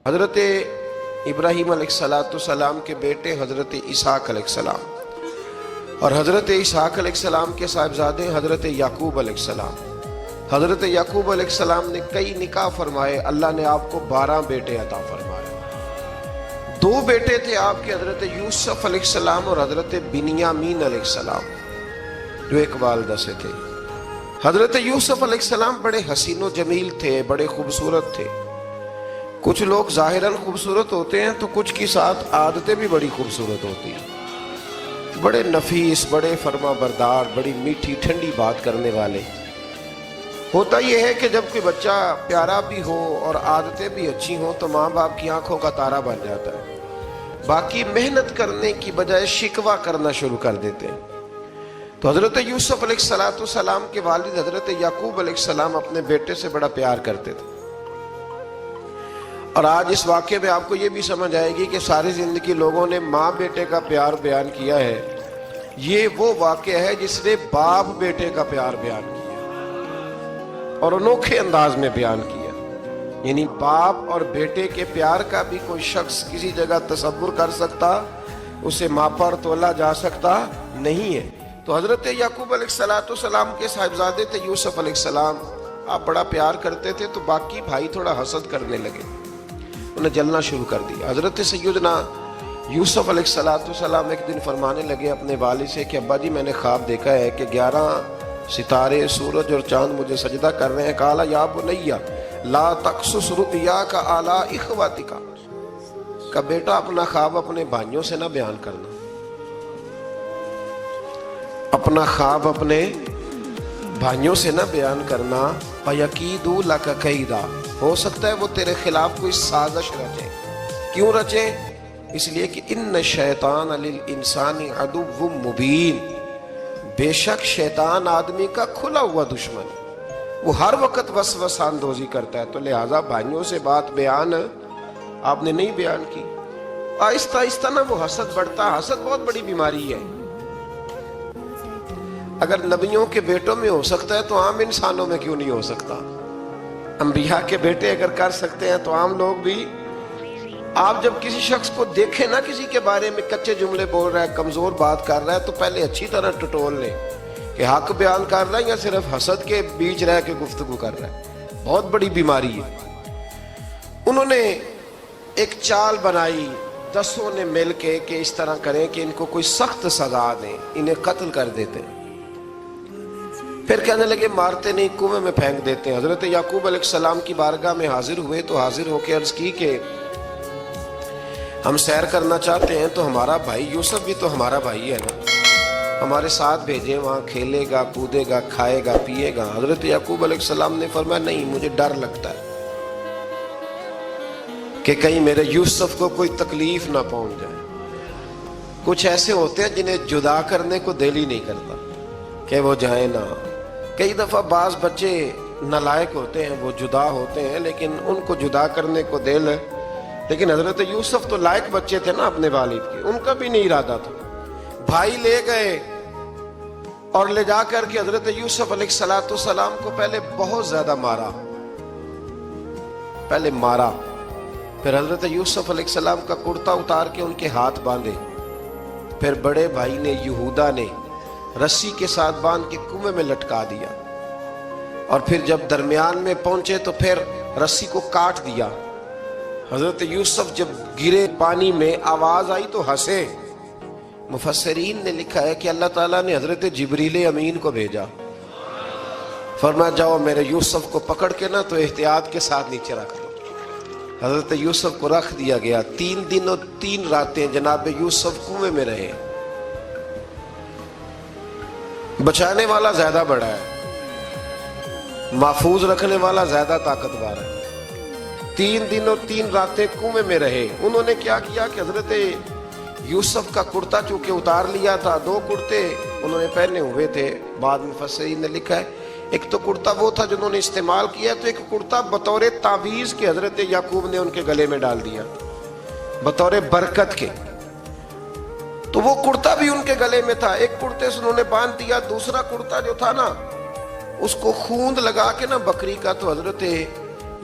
حضرت ابراہیم علیہ السلام کے بیٹے حضرت اسحاق علیہ السلام اور حضرت اسحاق علیہ السلام کے صاحبزادے حضرت یعقوب علیہ السلام. حضرت یعقوب علیہ السلام نے کئی نکاح فرمائے. اللہ نے آپ کو 12 بیٹے عطا فرمائے. 2 بیٹے تھے آپ کے، حضرت یوسف علیہ السلام اور حضرت بنیامین علیہ السلام، جو ایک والدہ سے تھے. حضرت یوسف علیہ السلام بڑے حسین و جمیل تھے، بڑے خوبصورت تھے. کچھ لوگ ظاہراً خوبصورت ہوتے ہیں تو کچھ کی ساتھ عادتیں بھی بڑی خوبصورت ہوتی ہیں. بڑے نفیس، بڑے فرما بردار، بڑی میٹھی ٹھنڈی بات کرنے والے. ہوتا یہ ہے کہ جب کوئی بچہ پیارا بھی ہو اور عادتیں بھی اچھی ہوں تو ماں باپ کی آنکھوں کا تارا بن جاتا ہے. باقی محنت کرنے کی بجائے شکوہ کرنا شروع کر دیتے ہیں. تو حضرت یوسف علیہ السلام کے والد حضرت یعقوب علیہ السلام اپنے بیٹے سے بڑا پیار کرتے تھے. اور آج اس واقعے میں آپ کو یہ بھی سمجھ آئے گی کہ ساری زندگی لوگوں نے ماں بیٹے کا پیار بیان کیا ہے. یہ وہ واقعہ ہے جس نے باپ بیٹے کا پیار بیان کیا اور انوکھے انداز میں بیان کیا. یعنی باپ اور بیٹے کے پیار کا بھی کوئی شخص کسی جگہ تصور کر سکتا، اسے ماپا اور تولا جا سکتا نہیں ہے. تو حضرت یعقوب علیہ السلام کے صاحبزادے تھے یوسف علیہ السلام. آپ بڑا پیار کرتے تھے تو باقی بھائی تھوڑا حسد کرنے لگے، انہیں جلنا شروع کر دیا. حضرت سیدنا یوسف علیہ السلام ایک دن فرمانے لگے اپنے والد سے کہ ابا جی میں نے خواب دیکھا ہے کہ 11 ستارے، سورج اور چاند مجھے سجدہ کر رہے ہیں. قال یا بنی لا تقصص رؤیاک علی اخواتک، کہ بیٹا اپنا خواب اپنے بھائیوں سے نہ بیان کرنا، اپنا خواب اپنے بھائیوں سے نہ بیان کرنا. فَيَكِيدُوا لَكَ كَيْدًا، ہو سکتا ہے وہ تیرے خلاف کوئی سازش رچے. کیوں رچے؟ اس لیے کہ ان شیطان للانسان عدو مبین، بے شک شیطان آدمی کا کھلا ہوا دشمن، وہ ہر وقت وسوسہ اندوزی کرتا ہے. تو لہٰذا بھائیوں سے بات بیان آپ نے نہیں بیان کی. آہستہ آہستہ نا وہ حسد بڑھتا. حسد بہت بڑی بیماری ہے. اگر نبیوں کے بیٹوں میں ہو سکتا ہے تو عام انسانوں میں کیوں نہیں ہو سکتا؟ انبیاء کے بیٹے اگر کر سکتے ہیں تو عام لوگ بھی. آپ جب کسی شخص کو دیکھیں نا کسی کے بارے میں کچے جملے بول رہا ہے، کمزور بات کر رہا ہے، تو پہلے اچھی طرح ٹٹول لیں کہ حق بیان کر رہا ہے یا صرف حسد کے بیچ رہ کے گفتگو کر رہا ہے. بہت بڑی بیماری ہے. انہوں نے ایک چال بنائی 10 نے مل کے کہ اس طرح کریں کہ ان کو کوئی سخت سزا دیں، انہیں قتل کر دیتے ہیں. پھر کہنے لگے مارتے نہیں، کنویں میں پھینک دیتے ہیں. حضرت یعقوب علیہ السلام کی بارگاہ میں حاضر ہوئے تو حاضر ہو کے عرض کی کہ ہم سیر کرنا چاہتے ہیں تو ہمارا بھائی یوسف بھی تو ہمارا بھائی ہے نا، ہمارے ساتھ بھیجیں، وہاں کھیلے گا، کودے گا، کھائے گا، پیے گا. حضرت یعقوب علیہ السلام نے فرمایا نہیں، مجھے ڈر لگتا ہے کہ کہیں میرے یوسف کو کوئی تکلیف نہ پہنچ جائے. کچھ ایسے ہوتے ہیں جنہیں جدا کرنے کو دل ہی نہیں کرتا کہ وہ جائیں نہ. کئی دفعہ بعض بچے نالائق ہوتے ہیں، وہ جدا ہوتے ہیں لیکن ان کو جدا کرنے کو دل ہے. لیکن حضرت یوسف تو لائق بچے تھے نا اپنے والد کے، ان کا بھی نہیں ارادہ تھا. بھائی لے گئے اور لے جا کر کے حضرت یوسف علیہ السلام کو پہلے بہت زیادہ مارا. پھر حضرت یوسف علیہ السلام کا کرتا اتار کے ان کے ہاتھ باندھے. پھر بڑے بھائی نے یہودا نے رسی کے ساتھ باندھ کے کنویں میں لٹکا دیا. اور پھر جب درمیان میں پہنچے تو پھر رسی کو کاٹ دیا. حضرت یوسف جب گرے پانی میں آواز آئی تو ہنسے. مفسرین نے لکھا ہے کہ اللہ تعالیٰ نے حضرت جبریل امین کو بھیجا، فرمایا جاؤ میرے یوسف کو پکڑ کے نا تو احتیاط کے ساتھ نیچے رکھ دو. حضرت یوسف کو رکھ دیا گیا. 3 دن اور 3 راتیں جناب یوسف کنویں میں رہے. بچانے والا زیادہ بڑا ہے، محفوظ رکھنے والا زیادہ طاقتور ہے. 3 دن اور 3 راتیں کنویں میں رہے. انہوں نے کیا کیا کہ حضرت یوسف کا کرتا چونکہ اتار لیا تھا، 2 کرتے انہوں نے پہنے ہوئے تھے. بعد میں مفسرین نے لکھا ہے ایک تو کرتا وہ تھا جنہوں نے استعمال کیا، تو ایک کرتا بطور تعویذ کے حضرت یعقوب نے ان کے گلے میں ڈال دیا بطور برکت کے. تو وہ کرتا بھی ان کے گلے میں تھا. ایک کرتے سے انہوں نے باندھ دیا. دوسرا کرتا جو تھا نا اس کو خوند لگا کے نا بکری کا، تو حضرت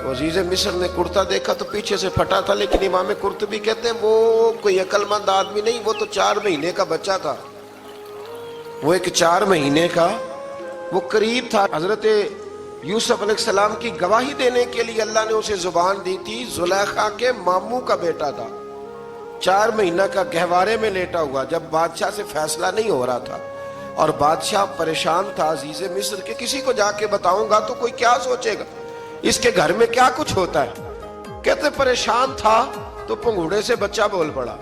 تو عزیز مصر نے کرتا دیکھا تو پیچھے سے پھٹا تھا، لیکن امام قرطبی کہتے ہیں وہ کوئی عقل مند آدمی نہیں، وہ تو 4 مہینے کا بچہ تھا، وہ ایک 4 مہینے کا وہ قریب تھا۔ حضرت یوسف علیہ السلام کی گواہی دینے کے لیے اللہ نے اسے زبان دی تھی، زلیخا کے ماموں کا بیٹا تھا، 4 مہینہ کا گہوارے میں لیٹا ہوا، جب بادشاہ سے فیصلہ نہیں ہو رہا تھا اور بادشاہ پریشان تھا عزیز مصر کے کسی کو جا کے بتاؤں گا تو کوئی کیا سوچے گا، اس کے گھر میں کیا کچھ ہوتا ہے۔ کہتے پریشان تھا تو پنگوڑے سے بچہ بول پڑا،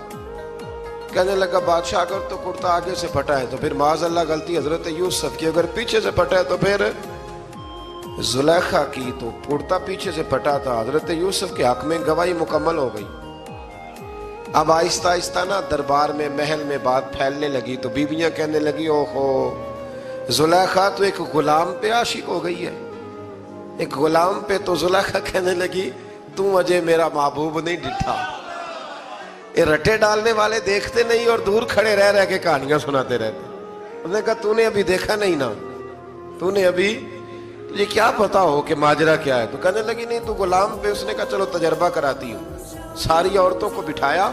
کہنے لگا بادشاہ اگر تو کرتا آگے سے پھٹا ہے تو پھر معاذ اللہ غلطی حضرت یوسف کی، اگر پیچھے سے پھٹا ہے تو پھر زلیخا کی، تو کرتا پیچھے سے پھٹا تھا، حضرت یوسف کے حق میں گواہی مکمل ہو گئی۔ اب آہستہ آہستہ نا دربار میں محل میں بات پھیلنے لگی، تو بیویاں کہنے لگی اوہو زلیخا تو ایک غلام پہ عاشق ہو گئی ہے، ایک غلام پہ۔ تو زلیخا کہنے لگی تم اجے میرا محبوب نہیں ڈٹھا۔ یہ رٹے ڈالنے والے دیکھتے نہیں اور دور کھڑے رہ رہ کے کہانیاں سناتے رہتے۔ انہوں نے کہا تو نے ابھی دیکھا نہیں نا، تو نے ابھی تجھے کیا پتا ہو کہ ماجرا کیا ہے؟ تو کہنے لگی نہیں تو غلام پہ۔ اس نے کہا چلو تجربہ کراتی ہوں۔ ساری عورتوں کو بٹھایا،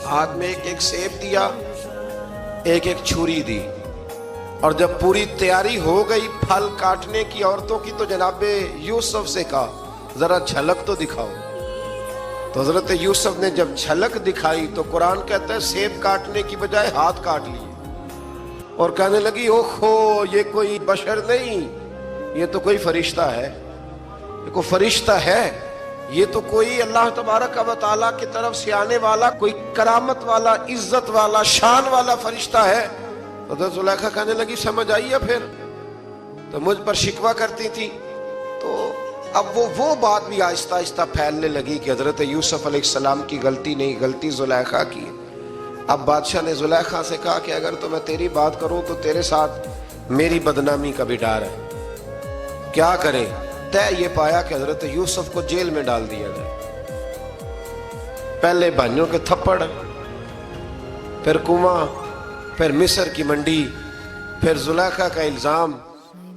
ہاتھ میں ایک ایک سیب دیا، ایک ایک چھری دی، اور جب پوری تیاری ہو گئی پھل کاٹنے کی عورتوں کی تو جناب یوسف سے کہا ذرا جھلک تو دکھاؤ۔ تو حضرت یوسف نے جب جھلک دکھائی تو قرآن کہتا ہے سیب کاٹنے کی بجائے ہاتھ کاٹ لیے، اور کہنے لگی اوہو یہ کوئی بشر نہیں، یہ تو کوئی فرشتہ ہے، یہ کوئی فرشتہ ہے، یہ تو کوئی اللہ تبارک و تعالیٰ کی طرف سے آنے والا کوئی کرامت والا عزت والا شان والا فرشتہ ہے۔ حضرت زلیخا کہنے لگی سمجھ آئی ہے پھر تو مجھ پر شکوہ کرتی تھی۔ تو اب وہ بات بھی آہستہ آہستہ پھیلنے لگی کہ حضرت یوسف علیہ السلام کی غلطی نہیں، غلطی زلیخا کی۔ اب بادشاہ نے زلیخا سے کہا کہ اگر تو میں تیری بات کروں تو تیرے ساتھ میری بدنامی کا بھی ڈر ہے، کیا کرے؟ طے یہ پایا کہ حضرت یوسف کو جیل میں ڈال دیا جائے، پہلے بھائیوں کے تھپڑ، پھر کنواں، پھر مصر کی منڈی، پھر زلیخا کا الزام،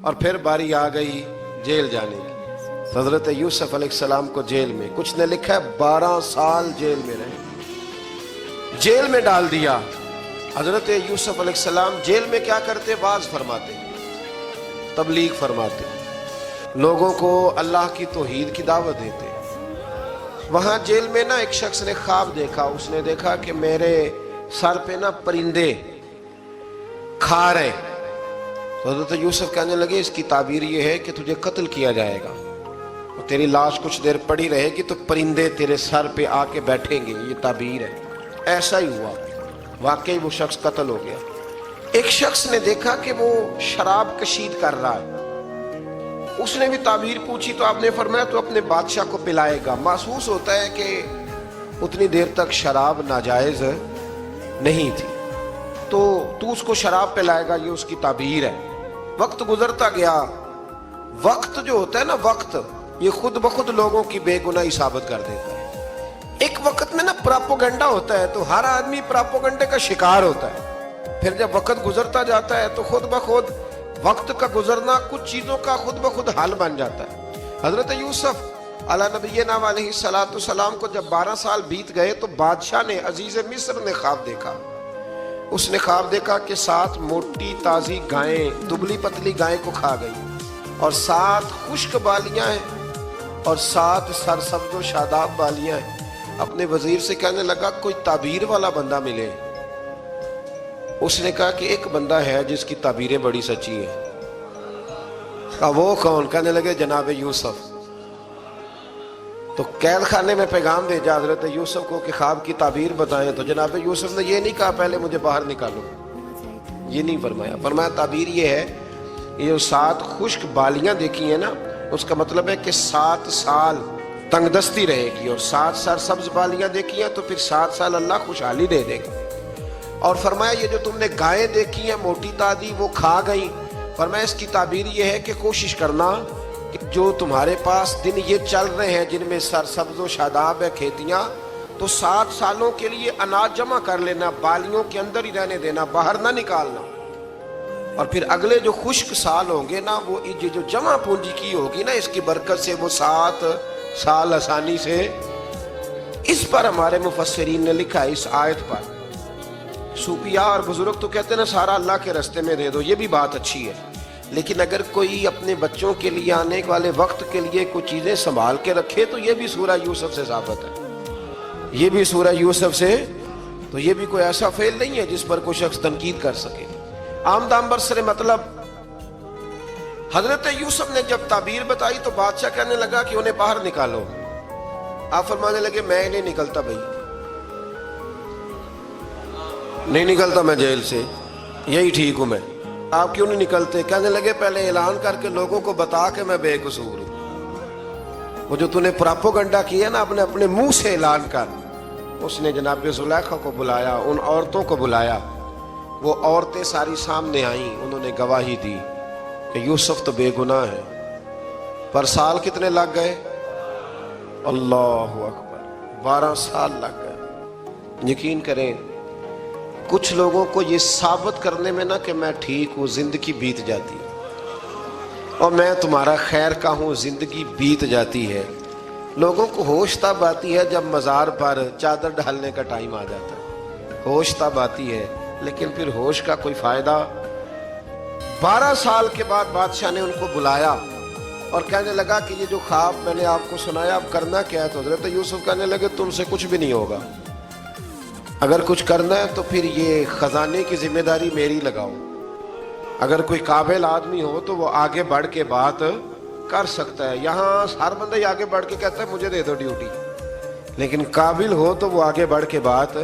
اور پھر باری آ گئی جیل جانے کی۔ حضرت یوسف علیہ السلام کو جیل میں، کچھ نے لکھا ہے 12 سال جیل میں رہے، جیل میں ڈال دیا۔ حضرت یوسف علیہ السلام جیل میں کیا کرتے؟ واعظ فرماتے، تبلیغ فرماتے، لوگوں کو اللہ کی توحید کی دعوت دیتے۔ وہاں جیل میں نا ایک شخص نے خواب دیکھا، اس نے دیکھا کہ میرے سر پہ نا پرندے کھا رہے۔ تو حضرت یوسف کہنے لگے اس کی تعبیر یہ ہے کہ تجھے قتل کیا جائے گا، اور تیری لاش کچھ دیر پڑی رہے گی تو پرندے تیرے سر پہ آ کے بیٹھیں گے، یہ تعبیر ہے۔ ایسا ہی ہوا، واقعی وہ شخص قتل ہو گیا۔ ایک شخص نے دیکھا کہ وہ شراب کشید کر رہا ہے، اس نے بھی تعبیر پوچھی تو آپ نے فرمایا تو اپنے بادشاہ کو پلائے گا۔ محسوس ہوتا ہے کہ اتنی دیر تک شراب ناجائز نہیں تھی، تو اس کو شراب پلائے گا، یہ اس کی تعبیر ہے۔ وقت گزرتا گیا، وقت جو ہوتا ہے نا، وقت یہ خود بخود لوگوں کی بے گناہی ثابت کر دیتا ہے۔ ایک وقت میں نا پراپوگنڈا ہوتا ہے تو ہر آدمی پراپوگنڈے کا شکار ہوتا ہے، پھر جب وقت گزرتا جاتا ہے تو خود بخود وقت کا گزرنا کچھ چیزوں کا خود بخود حل بن جاتا ہے۔ حضرت یوسف علیہ نبینا علیہ السلام کو جب 12 سال بیت گئے تو بادشاہ نے، عزیز مصر نے خواب دیکھا۔ اس نے خواب دیکھا کہ 7 موٹی تازی گائیں دبلی پتلی گائیں کو کھا گئی، اور 7 خشک بالیاں ہیں اور 7 سرسبز و شاداب بالیاں ہیں۔ اپنے وزیر سے کہنے لگا کوئی تعبیر والا بندہ ملے۔ اس نے کہا کہ ایک بندہ ہے جس کی تعبیریں بڑی سچی ہیں۔ کہا وہ کون؟ کہنے لگے جناب یوسف۔ تو قید خانے میں پیغام بھیجا حضرت یوسف کو کہ خواب کی تعبیر بتائیں، تو جناب یوسف نے یہ نہیں کہا پہلے مجھے باہر نکالو، یہ نہیں فرمایا۔ فرمایا تعبیر یہ ہے، یہ جو 7 خشک بالیاں دیکھی ہیں نا، اس کا مطلب ہے کہ 7 سال تنگ دستی رہے گی، اور 7 سرسبز بالیاں دیکھی ہیں تو پھر 7 سال اللہ خوشحالی دے دے گا۔ اور فرمایا یہ جو تم نے گائیں دیکھی ہیں موٹی تازی وہ کھا گئیں، فرمایا اس کی تعبیر یہ ہے کہ کوشش کرنا کہ جو تمہارے پاس دن یہ چل رہے ہیں جن میں سرسبز و شاداب ہے کھیتیاں، تو 7 سالوں کے لیے اناج جمع کر لینا، بالیوں کے اندر ہی رہنے دینا، باہر نہ نکالنا۔ اور پھر اگلے جو خشک سال ہوں گے نا، وہ یہ جو جمع پونجی کی ہوگی نا، اس کی برکت سے وہ 7 سال آسانی سے، اس پر ہمارے مفسرین نے لکھا ہے، اس آیت پر صوفیاء اور بزرگ تو کہتے ہیں نا سارا اللہ کے راستے میں دے دو، یہ بھی بات اچھی ہے، لیکن اگر کوئی اپنے بچوں کے لیے آنے والے وقت کے لیے کوئی چیزیں سنبھال کے رکھے تو یہ بھی سورہ یوسف سے ثابت ہے، یہ بھی سورہ یوسف سے، تو یہ بھی کوئی ایسا فعل نہیں ہے جس پر کوئی شخص تنقید کر سکے۔ آمدام برسر مطلب حضرت یوسف نے جب تعبیر بتائی تو بادشاہ کہنے لگا کہ انہیں باہر نکالو۔ آپ فرمانے لگے میں نہیں نکلتا بھائی، نہیں نکلتا میں جیل سے، یہی ٹھیک ہوں میں۔ آپ کیوں نہیں نکلتے؟ کہنے لگے پہلے اعلان کر کے لوگوں کو بتا کہ میں بے قصور ہوں۔ وہ جو تو نے پراپوگنڈا کیا نا اپنے منہ سے اعلان کر، اس نے جناب زلیخا کو بلایا، ان عورتوں کو بلایا، وہ عورتیں ساری سامنے آئیں، انہوں نے گواہی دی کہ یوسف تو بے گناہ ہے۔ پر سال کتنے لگ گئے؟ اللہ اکبر، 12 سال لگ گئے۔ یقین کریں کچھ لوگوں کو یہ ثابت کرنے میں نا کہ میں ٹھیک ہوں، زندگی بیت جاتی ہے، اور میں تمہارا خیر کا ہوں، زندگی بیت جاتی ہے۔ لوگوں کو ہوش تب آتی ہے جب مزار پر چادر ڈالنے کا ٹائم آ جاتا ہے، ہوش تب آتی ہے، لیکن پھر ہوش کا کوئی فائدہ۔ 12 سال کے بعد بادشاہ نے ان کو بلایا اور کہنے لگا کہ یہ جو خواب میں نے آپ کو سنایا اب کرنا کیا ہے؟ تو حضرت یوسف کہنے لگے تم سے کچھ بھی نہیں ہوگا، اگر کچھ کرنا ہے تو پھر یہ خزانے کی ذمہ داری میری لگاؤ، اگر کوئی قابل آدمی ہو تو وہ آگے بڑھ کے بات کر سکتا ہے۔ یہاں ہر بندہ ہی آگے بڑھ کے کہتا ہے مجھے دے دو ڈیوٹی، لیکن قابل ہو تو وہ آگے بڑھ کے بات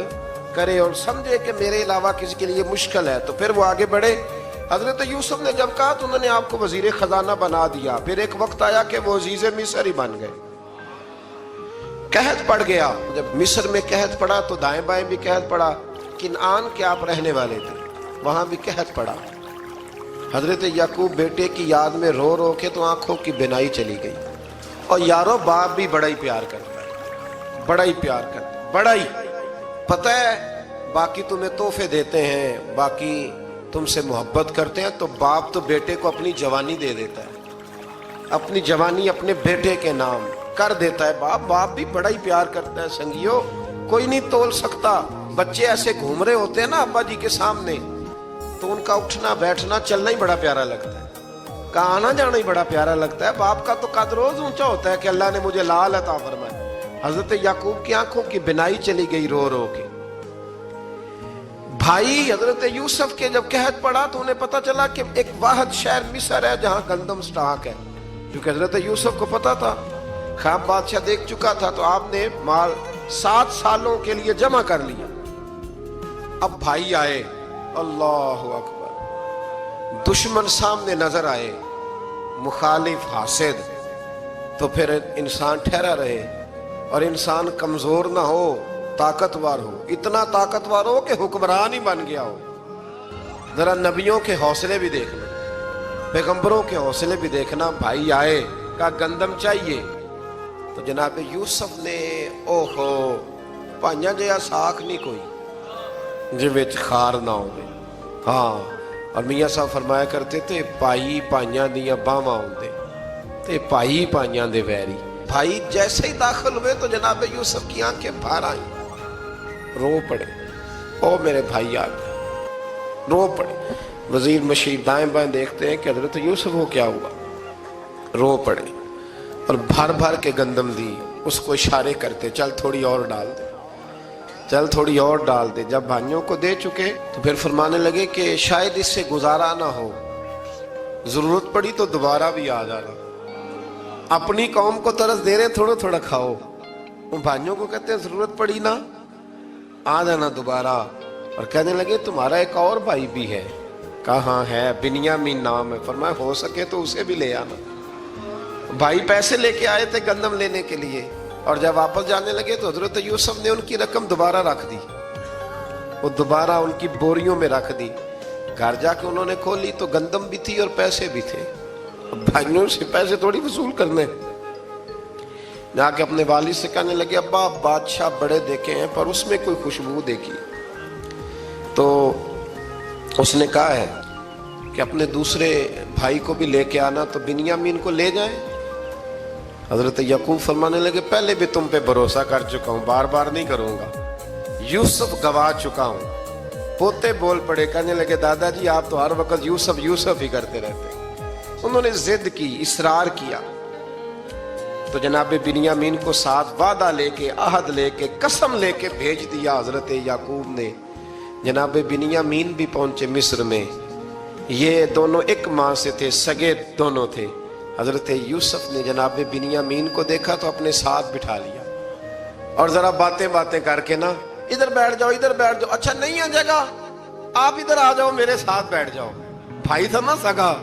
کرے اور سمجھے کہ میرے علاوہ کسی کے لیے مشکل ہے تو پھر وہ آگے بڑھے۔ حضرت یوسف نے جب کہا تو انہوں نے آپ کو وزیر خزانہ بنا دیا، پھر ایک وقت آیا کہ وہ عزیز مصر ہی بن گئے۔ قحط پڑ گیا، جب مصر میں قحط پڑا تو دائیں بائیں بھی قحط پڑا، کنعان کے آپ رہنے والے تھے، وہاں بھی قحط پڑا۔ حضرت یعقوب بیٹے کی یاد میں رو رو کے تو آنکھوں کی بینائی چلی گئی۔ اور یارو باپ بھی بڑا ہی پیار کرتا ہے، بڑا ہی پیار کرتا ہے، بڑا ہی، پتہ ہے باقی تمہیں تحفے دیتے ہیں، باقی تم سے محبت کرتے ہیں، تو باپ تو بیٹے کو اپنی جوانی دے دیتا ہے، اپنی جوانی اپنے بیٹے کے نام کر دیتا ہے۔ باپ بھی بڑا ہی پیار کرتا ہے۔ سنگیو کوئی نہیں تول سکتا، بچے ایسے گھوم رہے ہوتے ہیں نا ابا جی کے سامنے تو ان کا اٹھنا بیٹھنا چلنا ہی بڑا پیارا لگتا ہے، کا آنا جانا ہی بڑا پیارا لگتا ہے۔ باپ کا تو قد روز اونچا ہوتا ہے کہ اللہ نے مجھے لال عطا فرمایا۔ حضرت یعقوب کی آنکھوں کی بینائی چلی گئی رو رو کے۔ بھائی حضرت یوسف کے جب قحط پڑا تو انہیں پتا چلا کہ ایک واحد شہر مصر ہے جہاں گندم سٹاک ہے، کیونکہ حضرت یوسف کو پتا تھا، خواب بادشاہ دیکھ چکا تھا، تو آپ نے مال 7 سالوں کے لیے جمع کر لیا۔ اب بھائی آئے، اللہ اکبر، دشمن سامنے نظر آئے، مخالف حاسد، تو پھر انسان ٹھہرا رہے اور انسان کمزور نہ ہو، طاقتور ہو، اتنا طاقتور ہو کہ حکمران ہی بن گیا ہو۔ ذرا نبیوں کے حوصلے بھی دیکھ لو، پیغمبروں کے حوصلے بھی دیکھنا۔ بھائی آئے، کہا گندم چاہیے، تو جناب یوسف نے اوہو پائیاں جیا ساکھ نہیں کوئی جی وچ خار نہ ہوئے۔ ہاں، اور میاں صاحب فرمایا کرتے تھے پائی پائیاں دیاں باواں ہوندے تے پائی پائیاں دے ویری۔ بھائی جیسے ہی داخل ہوئے تو جناب یوسف کی آنکھیں باہر آئیں، رو پڑے، او میرے بھائی آ گئے، رو پڑے۔ وزیر مشیر دائیں بائیں دیکھتے ہیں کہ حضرت یوسف کو کیا ہوا، رو پڑے اور بھر بھر کے گندم دی، اس کو اشارے کرتے چل تھوڑی اور ڈال دے، چل تھوڑی اور ڈال دے۔ جب بھائیوں کو دے چکے تو پھر فرمانے لگے کہ شاید اس سے گزارا نہ ہو، ضرورت پڑی تو دوبارہ بھی آ جانا۔ اپنی قوم کو ترس دے رہے تھوڑا تھوڑا کھاؤ، ان بھائیوں کو کہتے ہیں ضرورت پڑی نا آ جانا دوبارہ۔ اور کہنے لگے تمہارا ایک اور بھائی بھی ہے، کہاں ہے؟ بنیامین نام ہے۔ فرمایا ہو سکے تو اسے بھی لے آنا۔ بھائی پیسے لے کے آئے تھے گندم لینے کے لیے، اور جب واپس جانے لگے تو حضرت یوسف نے ان کی رقم دوبارہ رکھ دی، وہ دوبارہ ان کی بوریوں میں رکھ دی۔ گھر جا کے انہوں نے کھولی تو گندم بھی تھی اور پیسے بھی تھے۔ بھائیوں سے پیسے تھوڑی وصول کرنے، جا کے اپنے والد سے کہنے لگے ابا بادشاہ بڑے دیکھے ہیں پر اس میں کوئی خوشبو دیکھی، تو اس نے کہا ہے کہ اپنے دوسرے بھائی کو بھی لے کے آنا تو بنیامین کو لے جائیں. حضرت یعقوب فرمانے لگے پہلے بھی تم پہ بھروسہ کر چکا ہوں، بار بار نہیں کروں گا، یوسف گوا چکا ہوں. پوتے بول پڑے، کہنے لگے دادا جی آپ تو ہر وقت یوسف یوسف ہی کرتے رہتے. انہوں نے ضد کی، اصرار کیا، تو جناب بنیامین کو ساتھ وعدہ لے کے، عہد لے کے، قسم لے کے بھیج دیا حضرت یعقوب نے. جناب بنیامین بھی پہنچے مصر میں. یہ دونوں ایک ماں سے تھے، سگے دونوں تھے. حضرت یوسف نے جناب بنیامین کو دیکھا تو اپنے ساتھ بٹھا لیا اور ذرا باتیں کر کے نا، ادھر بیٹھ جاؤ، ادھر بیٹھ جاؤ، اچھا نہیں ہے جگہ، آپ ادھر آ جاؤ، میرے ساتھ بیٹھ جاؤ. بھائی تھا نا سگا،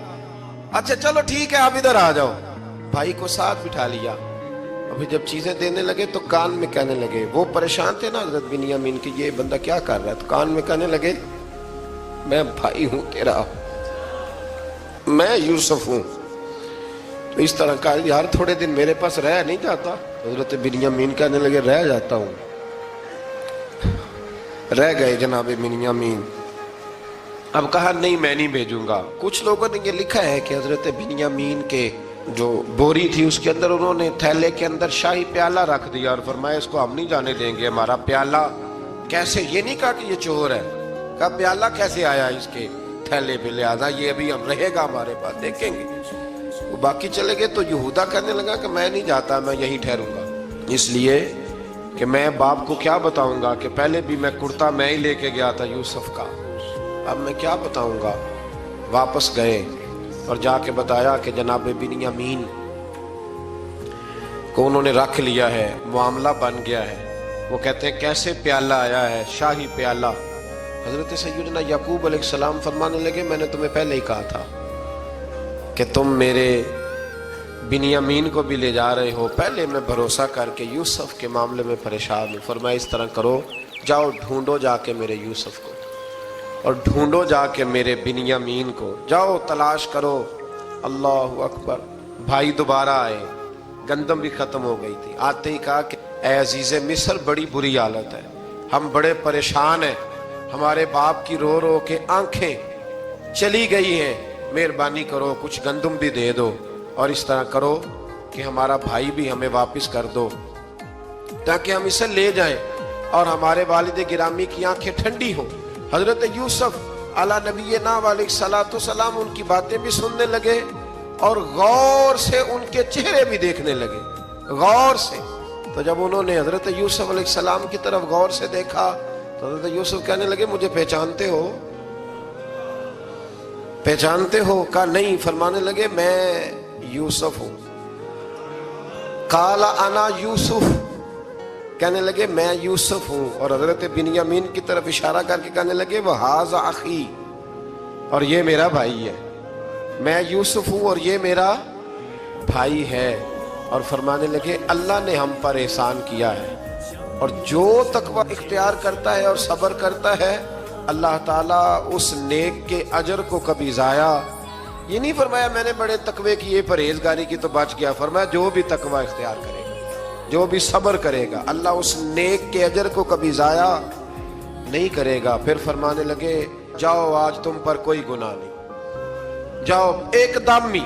اچھا چلو ٹھیک ہے آپ ادھر آ جاؤ. بھائی کو ساتھ بٹھا لیا. ابھی جب چیزیں دینے لگے تو کان میں کہنے لگے، وہ پریشان تھے نا حضرت بنیامین کی، یہ بندہ کیا کر رہا ہے، تو کان میں کہنے لگے میں بھائی ہوں تیرا، میں یوسف ہوں. تو اس طرح کا یار تھوڑے دن میرے پاس رہ نہیں جاتا. حضرت بنیامین کہنے لگے رہ جاتا ہوں. رہ گئے جناب بنیامین. اب کہا نہیں میں نہیں بھیجوں گا. کچھ لوگوں نے یہ لکھا ہے کہ حضرت بنیامین کے جو بوری تھی اس کے اندر انہوں نے تھیلے کے اندر شاہی پیالہ رکھ دیا اور فرمایا اس کو ہم نہیں جانے دیں گے، ہمارا پیالہ. کیسے؟ یہ نہیں کہا کہ یہ چور ہے، کہا پیالہ کیسے آیا اس کے تھیلے پہ، لہذا یہ ابھی ہم رہے گا ہمارے پاس، دیکھیں گے. وہ باقی چلے گئے تو یہودا کہنے لگا کہ میں نہیں جاتا، میں یہیں ٹھہروں گا، اس لیے کہ میں باپ کو کیا بتاؤں گا کہ پہلے بھی میں کرتا میں ہی لے کے گیا تھا یوسف کا، اب میں کیا بتاؤں گا. واپس گئے اور جا کے بتایا کہ جناب بنیامین کو انہوں نے رکھ لیا ہے، معاملہ بن گیا ہے. وہ کہتے ہیں کیسے پیالہ آیا ہے، شاہی پیالہ. حضرت سیدنا یعقوب علیہ السلام فرمانے لگے میں نے تمہیں پہلے ہی کہا تھا کہ تم میرے بنیامین کو بھی لے جا رہے ہو. پہلے میں بھروسہ کر کے یوسف کے معاملے میں پریشان ہوں. فرمایا اس طرح کرو، جاؤ ڈھونڈو جا کے میرے یوسف کو اور ڈھونڈو جا کے میرے بنیامین کو، جاؤ تلاش کرو. اللہ اکبر. بھائی دوبارہ آئے، گندم بھی ختم ہو گئی تھی. آتے ہی کہا کہ اے عزیز مصر بڑی بری حالت ہے، ہم بڑے پریشان ہیں، ہمارے باپ کی رو رو کے آنکھیں چلی گئی ہیں، مہربانی کرو کچھ گندم بھی دے دو اور اس طرح کرو کہ ہمارا بھائی بھی ہمیں واپس کر دو تاکہ ہم اسے لے جائیں اور ہمارے والد گرامی کی آنکھیں ٹھنڈی ہوں. حضرت یوسف علی نبینا علیہ الصلوۃ والسلام ان کی باتیں بھی سننے لگے اور غور سے ان کے چہرے بھی دیکھنے لگے، غور سے. تو جب انہوں نے حضرت یوسف علیہ السلام کی طرف غور سے دیکھا تو حضرت یوسف کہنے لگے مجھے پہچانتے ہو؟ پہچانتے ہو؟ کہا نہیں. فرمانے لگے میں یوسف ہوں. قال انا یوسف، کہنے لگے میں یوسف ہوں. اور حضرت بنیامین کی طرف اشارہ کر کے کہنے لگے وہذا اخی، اور یہ میرا بھائی ہے. میں یوسف ہوں اور یہ میرا بھائی ہے. اور فرمانے لگے اللہ نے ہم پر احسان کیا ہے، اور جو تقوی اختیار کرتا ہے اور صبر کرتا ہے اللہ تعالیٰ اس نیک کے اجر کو کبھی ضائع. یہ نہیں فرمایا میں نے بڑے تقوی کیے پرہیزگاری کی تو بچ گیا. فرمایا جو بھی تقوی اختیار کرے گا، جو بھی صبر کرے گا، اللہ اس نیک کے اجر کو کبھی ضائع نہیں کرے گا. پھر فرمانے لگے جاؤ آج تم پر کوئی گناہ نہیں، جاؤ. ایک دم ہی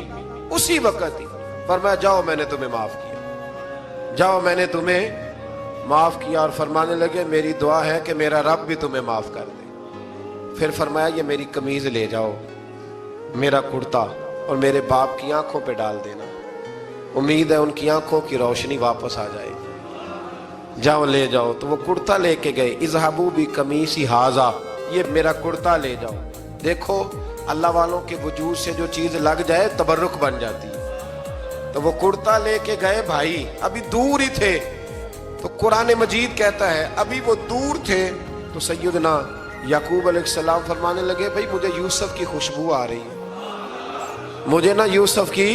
اسی وقت ہی فرمایا جاؤ میں نے تمہیں معاف کیا، جاؤ میں نے تمہیں معاف کیا. اور فرمانے لگے میری دعا ہے کہ میرا رب بھی تمہیں معاف کر دے. پھر فرمایا یہ میری قمیض لے جاؤ، میرا کرتا، اور میرے باپ کی آنکھوں پہ ڈال دینا، امید ہے ان کی آنکھوں کی روشنی واپس آ جائے. جاؤ لے جاؤ. تو وہ کرتا لے کے گئے. اذهبوا بقمیصی ھذا، یہ میرا کرتا لے جاؤ. دیکھو اللہ والوں کے وجود سے جو چیز لگ جائے تبرک بن جاتی ہے. تو وہ کرتا لے کے گئے. بھائی ابھی دور ہی تھے، تو قرآن مجید کہتا ہے ابھی وہ دور تھے تو سیدنا یعقوب علیہ السلام فرمانے لگے بھائی مجھے یوسف کی خوشبو آ رہی ہے، مجھے نا یوسف کی.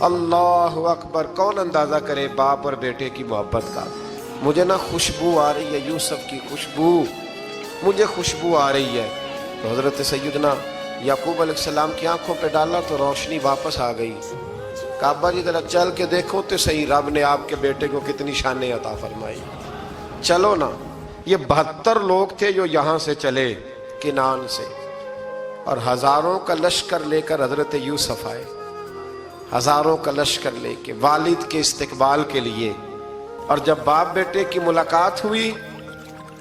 اللہ اکبر. کون اندازہ کرے باپ اور بیٹے کی محبت کا. مجھے نا خوشبو آ رہی ہے، یوسف کی خوشبو، مجھے خوشبو آ رہی ہے. تو حضرت سیدنا یعقوب علیہ السلام کی آنکھوں پہ ڈالا تو روشنی واپس آ گئی. کعبہ جی ذرا چل کے دیکھو تو صحیح رب نے آپ کے بیٹے کو کتنی شانیں عطا فرمائی. چلو نا. یہ 72 لوگ تھے جو یہاں سے چلے کنان سے، اور ہزاروں کا لشکر لے کر حضرت یوسف آئے، ہزاروں کا لشکر لے کے والد کے استقبال کے لیے۔ اور جب باپ بیٹے کی ملاقات ہوئی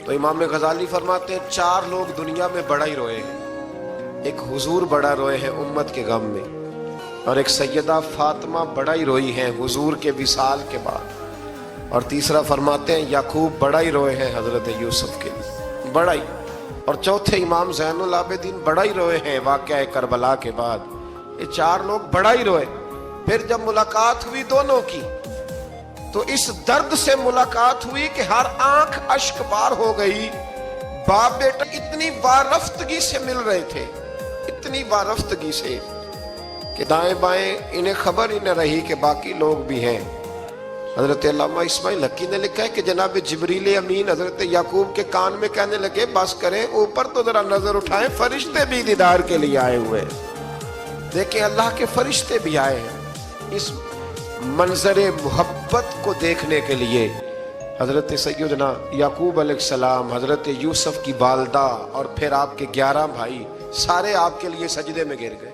تو امام غزالی فرماتے ہیں 4 لوگ دنیا میں بڑا ہی روئے ہیں۔ ایک حضور بڑا روئے ہیں امت کے غم میں، اور ایک سیدہ فاطمہ بڑا ہی روئی ہیں حضور کے وصال کے بعد، اور تیسرا فرماتے ہیں یعقوب بڑا ہی روئے ہیں حضرت یوسف کے لیے، بڑا ہی، اور چوتھے امام زین العابدین بڑا ہی روئے ہیں واقعہ کربلا کے بعد۔ یہ 4 لوگ بڑا ہی روئے۔ پھر جب ملاقات ہوئی دونوں کی تو اس درد سے ملاقات ہوئی کہ ہر آنکھ اشک بار ہو گئی۔ باپ بیٹا اتنی وارفتگی سے مل رہے تھے، اتنی وارفتگی سے کہ دائیں بائیں انہیں خبر ہی نہ رہی کہ باقی لوگ بھی ہیں۔ حضرت علامہ اسماعیل حقی نے لکھا ہے کہ جناب جبریل امین حضرت یعقوب کے کان میں کہنے لگے بس کریں، اوپر تو ذرا نظر اٹھائیں، فرشتے بھی دیدار کے لیے آئے ہوئے ہیں۔ دیکھیں اللہ کے فرشتے بھی آئے ہیں اس منظر محبت کو دیکھنے کے لیے۔ حضرت سیدنا یعقوب علیہ السلام، حضرت یوسف کی والدہ، اور پھر آپ کے 11 بھائی سارے آپ کے لیے سجدے میں گر گئے۔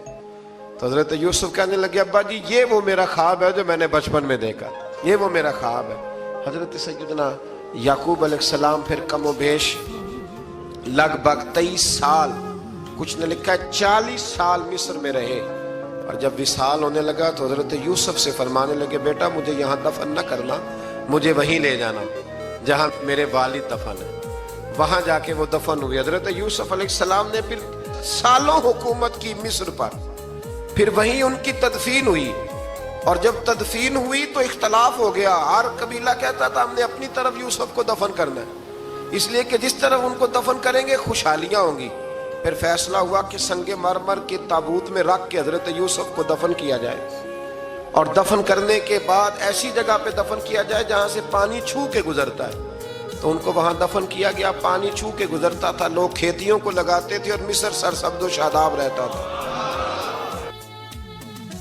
تو حضرت یوسف کہنے لگے ابا جی یہ وہ میرا خواب ہے جو میں نے بچپن میں دیکھا، یہ وہ میرا خواب ہے۔ حضرت سیدنا یعقوب علیہ السلام پھر کم و بیش لگ بھگ 23 سال، کچھ نے لکھا ہے 40 سال مصر میں رہے، اور جب وصال ہونے لگا تو حضرت یوسف سے فرمانے لگے بیٹا مجھے یہاں دفن نہ کرنا، مجھے وہیں لے جانا جہاں میرے والد دفن ہے۔ وہاں جا کے وہ دفن ہوئے۔ حضرت یوسف علیہ السلام نے پھر سالوں حکومت کی مصر پر، پھر وہیں ان کی تدفین ہوئی، اور جب تدفین ہوئی تو اختلاف ہو گیا۔ ہر قبیلہ کہتا تھا ہم نے اپنی طرف یوسف کو دفن کرنا ہے، اس لیے کہ جس طرف ان کو دفن کریں گے خوشحالیاں ہوں گی۔ پھر فیصلہ ہوا کہ سنگ مرمر کے تابوت میں رکھ کے حضرت یوسف کو دفن کیا جائے، اور دفن کرنے کے بعد ایسی جگہ پہ دفن کیا جائے جہاں سے پانی چھو کے گزرتا ہے۔ تو ان کو وہاں دفن کیا گیا، پانی چھو کے گزرتا تھا، لوگ کھیتیوں کو لگاتے تھے اور مصر سرسبز و شاداب رہتا تھا۔